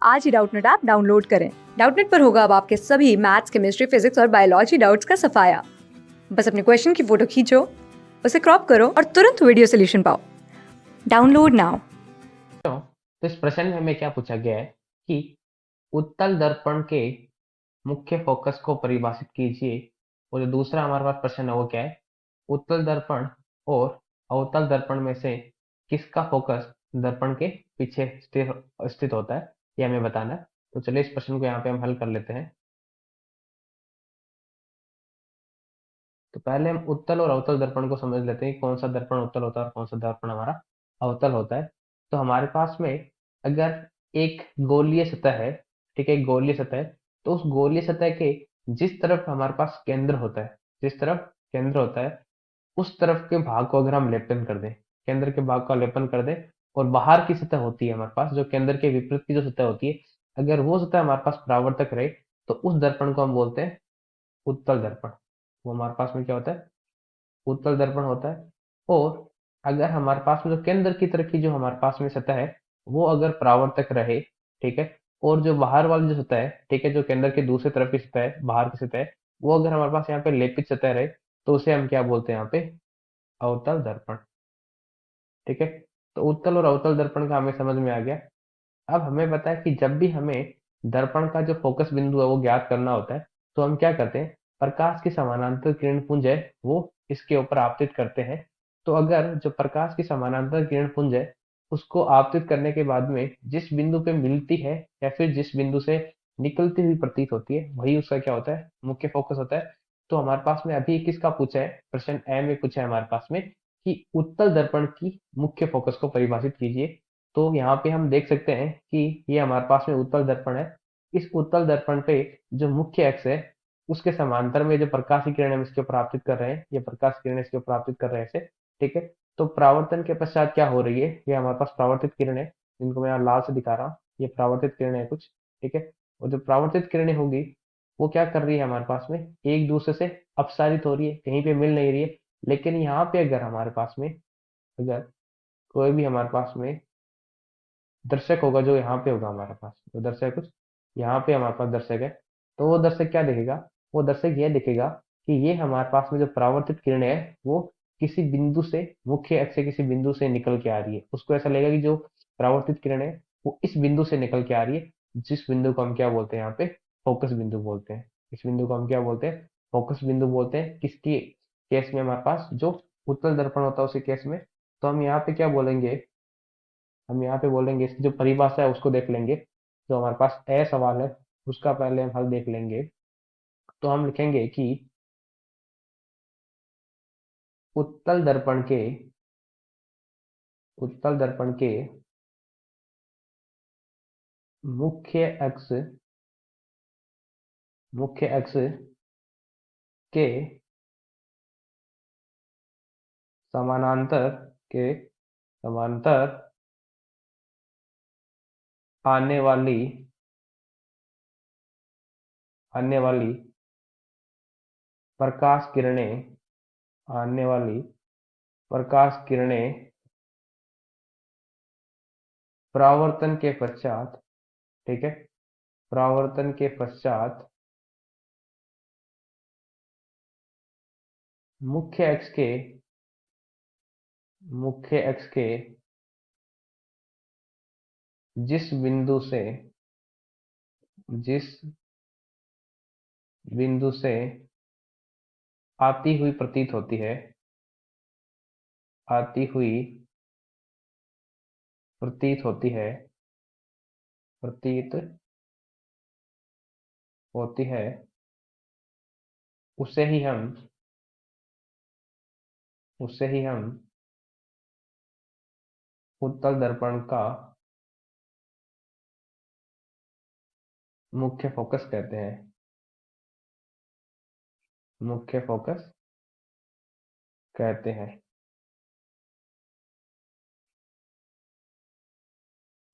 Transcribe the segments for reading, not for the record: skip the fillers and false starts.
आज ही Doubtnut app download करें। Doubtnut पर होगा अब आपके सभी मैथ्स, केमिस्ट्री, फिजिक्स और बायोलॉजी डाउट्स का सफाया। बस अपने क्वेश्चन की फोटो खींचो, उसे क्रॉप करो और तुरंत वीडियो सोल्यूशन पाओ। Download now. तो इस प्रश्न में हमें क्या पूछा गया है कि उत्तल दर्पण के मुख्य फोकस को परिभाषित कीजिए। और जो दूसरा हमारे पास प्रश्न है वो क्या है, उत्तल दर्पण और अवतल दर्पण में से किसका फोकस दर्पण के पीछे स्थित होता है, ये हमें बताना है। तो चलिए इस प्रश्न को यहाँ पे हम हल कर लेते हैं। तो पहले हम उत्तल और अवतल दर्पण को समझ लेते हैं कि कौन सा दर्पण उत्तल होता है और कौन सा दर्पण हमारा अवतल होता है। तो हमारे पास में अगर एक गोलीय सतह है, ठीक है, एक गोलीय सतह है, तो उस गोलीय सतह के जिस तरफ हमारे पास केंद्र होता है, जिस तरफ केंद्र होता है उस तरफ के भाग को अगर हम लेपन कर दें, केंद्र के भाग का लेपन कर दें, और बाहर की सतह होती है हमारे पास जो केंद्र के विपरीत की जो सतह होती है, अगर वो सतह हमारे पास परावर्तक रहे तो उस दर्पण को हम बोलते हैं उत्तल दर्पण। वो हमारे पास में क्या होता है, उत्तल दर्पण होता है। और अगर हमारे पास में जो केंद्र की तरफ की जो हमारे पास में सतह है वो अगर परावर्तक रहे, ठीक है, और जो बाहर वाली जो सतह है, ठीक है, जो केंद्र के दूसरी तरफ की सतह है, बाहर की सतह है, वो अगर हमारे पास यहाँ पे लेपित सतह रहे तो उसे हम क्या बोलते हैं यहाँ पे, अवतल दर्पण। ठीक है, तो उत्तल और अवतल दर्पण का हमें समझ में आ गया। अब हमें पता है कि जब भी हमें दर्पण का जो फोकस बिंदु है वो ज्ञात करना होता है तो हम क्या करते हैं, प्रकाश की समानांतर किरण पुंज है वो इसके ऊपर आपतित करते हैं। तो अगर जो प्रकाश की समानांतर किरण पुंज है उसको आपतित करने के बाद में जिस बिंदु पे मिलती है या फिर जिस बिंदु से निकलती हुई प्रतीत होती है वही उसका क्या होता है, मुख्य फोकस होता है। तो हमारे पास में अभी किसका पूछा है, प्रश्न ए में पूछा है हमारे पास में कि उत्तल दर्पण की मुख्य फोकस को परिभाषित कीजिए। तो यहाँ पे हम देख सकते हैं कि ये हमारे पास में उत्तल दर्पण है। इस उत्तल दर्पण पे जो मुख्य अक्ष है उसके समांतर में जो प्रकाश की किरण हम इसके ऊपर आपतित कर रहे हैं, ये प्रकाश किरण इसके ऊपर आपतित कर रहे हैं ऐसे। ठीक है, तो परावर्तन के पश्चात क्या हो रही है, ये हमारे पास परावर्तित किरण है जिनको मैं यहाँ लाल से दिखा रहा हूँ, ये परावर्तित किरण है कुछ। ठीक है, और जो परावर्तित किरणें होगी वो क्या कर रही है, हमारे पास में एक दूसरे से अपसारित हो रही है, कहीं पे मिल नहीं रही है। लेकिन यहाँ पे अगर हमारे पास में अगर कोई भी हमारे पास में दर्शक होगा जो यहाँ पे होगा हमारे पास, जो दर्शक कुछ यहाँ पे हमारे पास दर्शक है, तो वो दर्शक क्या देखेगा, वो दर्शक ये देखेगा कि ये हमारे पास में जो परावर्तित किरण है वो किसी बिंदु से, मुख्य अक्ष से किसी बिंदु से निकल के आ रही है। उसको ऐसा लगेगा कि जो परावर्तित किरण है वो इस बिंदु से निकल के आ रही है, जिस बिंदु को हम क्या बोलते हैं यहाँ पे, फोकस बिंदु बोलते हैं। इस बिंदु को हम क्या बोलते हैं, फोकस बिंदु बोलते हैं। किसकी केस में, हमारे पास जो उत्तल दर्पण होता है उसी केस में। तो हम यहाँ पे क्या बोलेंगे, हम यहाँ पे बोलेंगे इसकी जो परिभाषा है उसको देख लेंगे। जो हमारे पास ए सवाल है उसका पहले हम हल देख लेंगे। तो हम लिखेंगे कि उत्तल दर्पण के, उत्तल दर्पण के मुख्य अक्ष, मुख्य अक्ष के समानांतर, के समांतर आने वाली, आने वाली प्रकाश किरणें, आने वाली प्रकाश किरणें परावर्तन के पश्चात, ठीक है, परावर्तन के पश्चात मुख्य अक्ष के, मुख्य अक्ष के जिस बिंदु से, जिस बिंदु से आती हुई प्रतीत होती है, आती हुई प्रतीत होती है, प्रतीत होती है, उसे ही हम, उसे ही हम उत्तल दर्पण का मुख्य फोकस कहते हैं, मुख्य फोकस कहते हैं।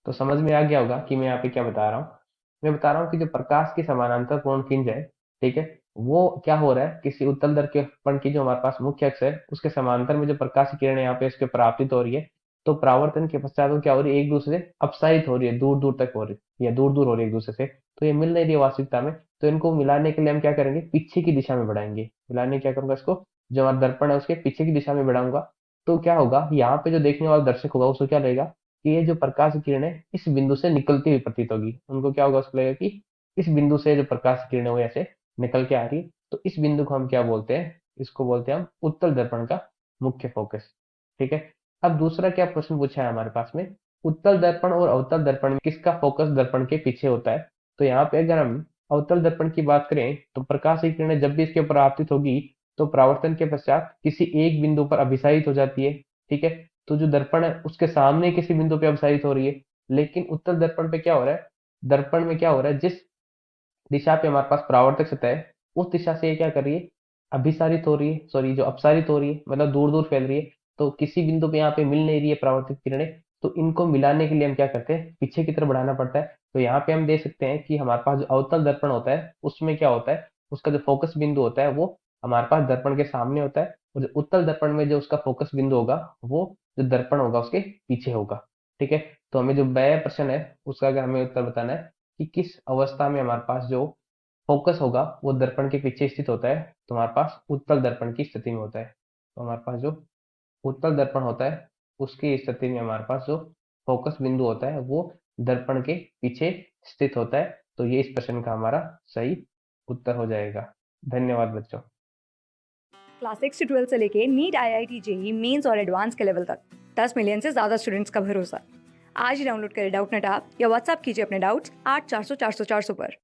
तो समझ में आ गया होगा कि मैं यहाँ पे क्या बता रहा हूँ। मैं बता रहा हूँ कि जो प्रकाश की समानांतर पूर्ण किंज है, ठीक है, वो क्या हो रहा है, किसी उत्तल दर्पण की जो हमारे पास मुख्य अक्ष है उसके समांतर में जो प्रकाश की किरण यहाँ पे इसके परावर्तित हो रही है, तो परावर्तन के पश्चात वो क्या हो रही है, एक दूसरे से अपसारित हो रही है, दूर दूर तक हो रही है या दूर दूर हो रही है एक दूसरे से, तो ये मिल नहीं रही है वास्तविकता में। तो इनको मिलाने के लिए हम क्या करेंगे, पीछे की दिशा में बढ़ाएंगे। मिलाने क्या करूंगा, इसको जो हमारा दर्पण है उसके पीछे की दिशा में बढ़ाऊंगा। तो क्या होगा, यहाँ पे जो देखने वाला दर्शक होगा उसको क्या लगेगा कि ये जो प्रकाश की किरणें इस बिंदु से निकलती हुई प्रतीत होगी। उनको क्या होगा, उसको लगेगा कि इस बिंदु से जो प्रकाश की किरणें वो ऐसे निकल के आ रही है। तो इस बिंदु को हम क्या बोलते हैं, इसको बोलते हैं हम उत्तल दर्पण का मुख्य फोकस। ठीक है। अब दूसरा क्या प्रश्न पूछा है हमारे पास में, उत्तल दर्पण और अवतल दर्पण में किसका फोकस दर्पण के पीछे होता है। तो यहाँ पे अगर हम अवतल दर्पण की बात करें तो प्रकाश की किरणें जब भी इसके ऊपर आपतित होगी तो परावर्तन के पश्चात किसी एक बिंदु पर अभिसारित हो जाती है। ठीक है। तो जो दर्पण है उसके सामने किसी बिंदु पे अभिसारित हो रही है। लेकिन उत्तल दर्पण पे क्या हो रहा है, दर्पण में क्या हो रहा है, जिस दिशा पे हमारे पास परावर्तक सतह है उस दिशा से ये क्या कर रही है, अभिसारित हो रही है, सॉरी जो अपसारित हो रही है, मतलब दूर दूर फैल रही है। तो किसी बिंदु पे यहाँ पे मिल नहीं रही है परावर्तित किरणें। तो इनको मिलाने के लिए हम क्या करते हैं, पीछे की तरफ बढ़ाना पड़ता है। तो यहाँ पे हम देख सकते हैं कि हमारे पास जो अवतल दर्पण होता है उसमें क्या होता है, उसका जो फोकस बिंदु होता है वो हमारे पास दर्पण के सामने होता है, और जो उत्तल दर्पण में जो उसका फोकस बिंदु होगा वो जो दर्पण होगा उसके पीछे होगा। ठीक है। तो हमें जो वह प्रश्न है उसका अगर हमें उत्तर बताना है कि किस अवस्था में हमारे पास जो फोकस होगा वो दर्पण के पीछे स्थित होता है, तो हमारे पास उत्तल दर्पण की स्थिति में होता है। तो हमारे पास जो उत्तल दर्पण होता है उसकी स्थिति में हमारे पास जो फोकस बिंदु होता है वो दर्पण के पीछे स्थित होता है। तो ये इस प्रश्न का हमारा सही उत्तर हो जाएगा। धन्यवाद बच्चों। क्लास 6 से 12 से लेके नीट, IIT, जेई मेंस और एडवांस के लेवल तक 10 मिलियन से ज़्यादा स्टूडेंट्स का भरोसा। आज ही डाउनलोड करें डाउटनेट ऐप या व्हाट्सएप कीजिए अपने डाउट्स 8400 400 400 पर।